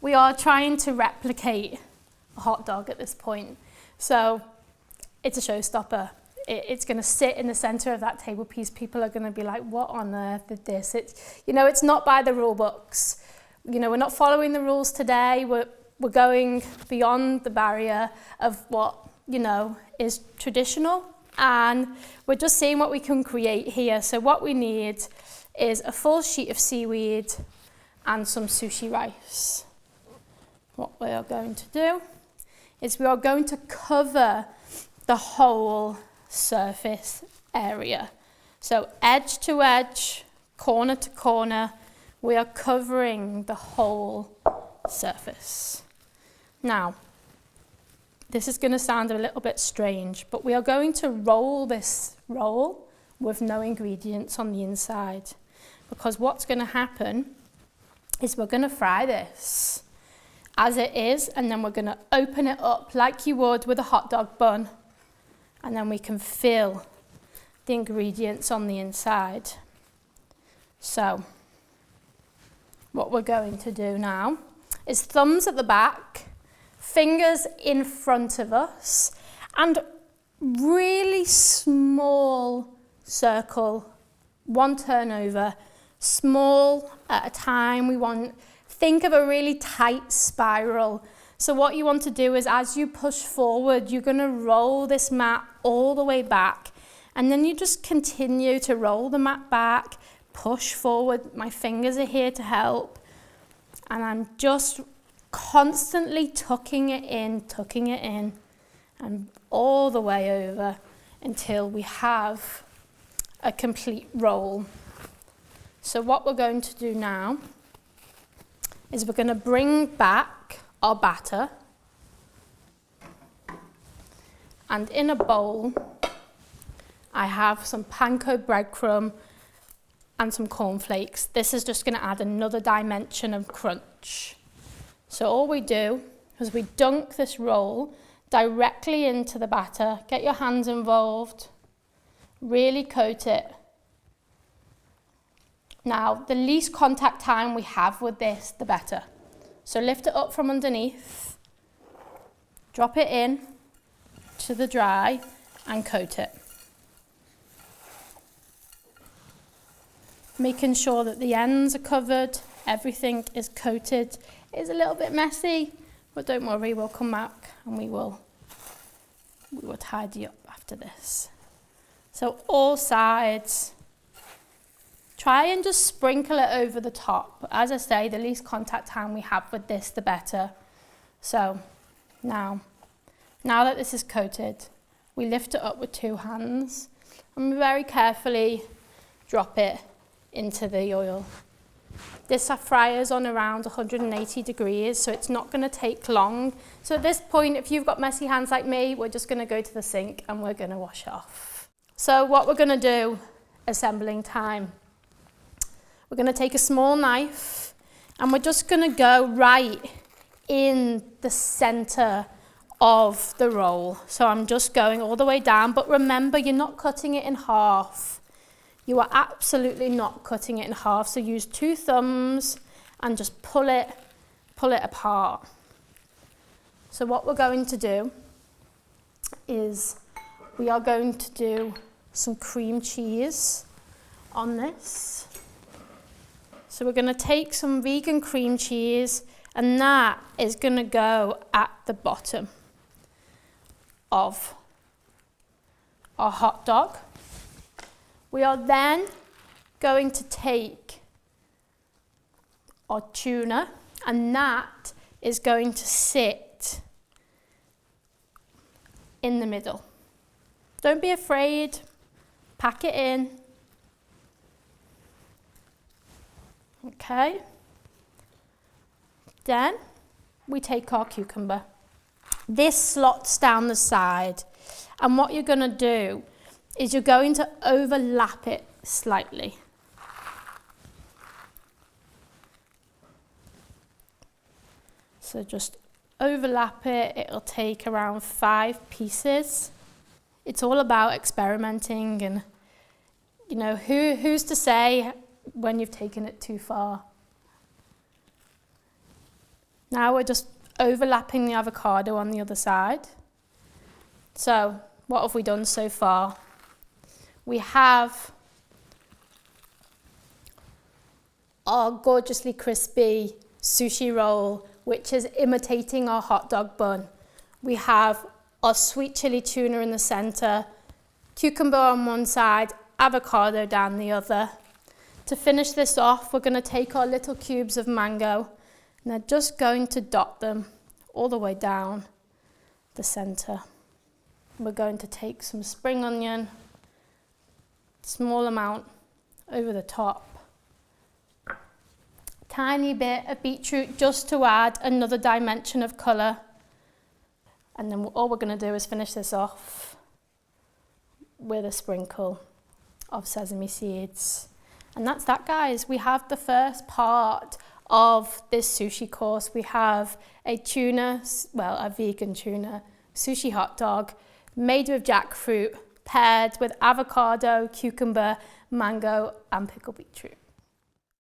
we are trying to replicate a hot dog at this point. So it's a showstopper. It's going to sit in the center of that table piece. People are going to be like, what on earth is this? It's not by the rule books. We're not following the rules today. We're going beyond the barrier of what, is traditional. And we're just seeing what we can create here. So what we need is a full sheet of seaweed and some sushi rice. What we are going to do is we are going to cover the whole surface area. So edge to edge, corner to corner, we are covering the whole surface. Now, this is going to sound a little bit strange, but we are going to roll this roll with no ingredients on the inside, because what's going to happen is we're going to fry this as it is, and then we're going to open it up like you would with a hot dog bun, and then we can fill the ingredients on the inside. So what we're going to do now is thumbs at the back, fingers in front of us, and really small circle, one turnover, small at a time. Think of a really tight spiral. So what you want to do is, as you push forward, you're going to roll this mat all the way back, and then you just continue to roll the mat back, push forward. My fingers are here to help, and I'm just constantly tucking it in, and all the way over until we have a complete roll. So what we're going to do now is we're going to bring back our batter, and in a bowl I have some panko breadcrumb and some cornflakes. This is just going to add another dimension of crunch. So all we do is we dunk this roll directly into the batter. Get your hands involved, really coat it. Now, the least contact time we have with this, the better. So lift it up from underneath, drop it in to the dry, and coat it. Making sure that the ends are covered, everything is coated. It's a little bit messy, but don't worry, we'll come back and we will tidy up after this. So all sides. Try and just sprinkle it over the top. As I say, the least contact time we have with this, the better. So now that this is coated, we lift it up with two hands and we very carefully drop it into the oil. This fryer's on around 180 degrees, so it's not going to take long. So at this point, if you've got messy hands like me, we're just going to go to the sink and we're going to wash it off. So what we're going to do, assembling time. We're going to take a small knife and we're just going to go right in the center of the roll. So I'm just going all the way down, but remember, you're not cutting it in half. You are absolutely not cutting it in half. So use two thumbs and just pull it apart. So what we're going to do is we are going to do some cream cheese on this. So we're going to take some vegan cream cheese, and that is going to go at the bottom of our hot dog. We are then going to take our tuna, and that is going to sit in the middle. Don't be afraid, pack it in. Okay, then we take our cucumber. This slots down the side, and what you're going to do is you're going to overlap it slightly. So just overlap it. It'll take around 5 pieces. It's all about experimenting, and who's to say when you've taken it too far. Now we're just overlapping the avocado on the other side. So what have we done so far? We have our gorgeously crispy sushi roll, which is imitating our hot dog bun. We have our sweet chili tuna in the center, cucumber on one side, avocado down the other. To finish this off, we're going to take our little cubes of mango and they're just going to dot them all the way down the center. We're going to take some spring onion, small amount over the top. Tiny bit of beetroot just to add another dimension of colour. And then all we're going to do is finish this off with a sprinkle of sesame seeds. And that's that, guys. We have the first part of this sushi course. We have a tuna, well, a vegan tuna sushi hot dog made with jackfruit, paired with avocado, cucumber, mango, and pickled beetroot.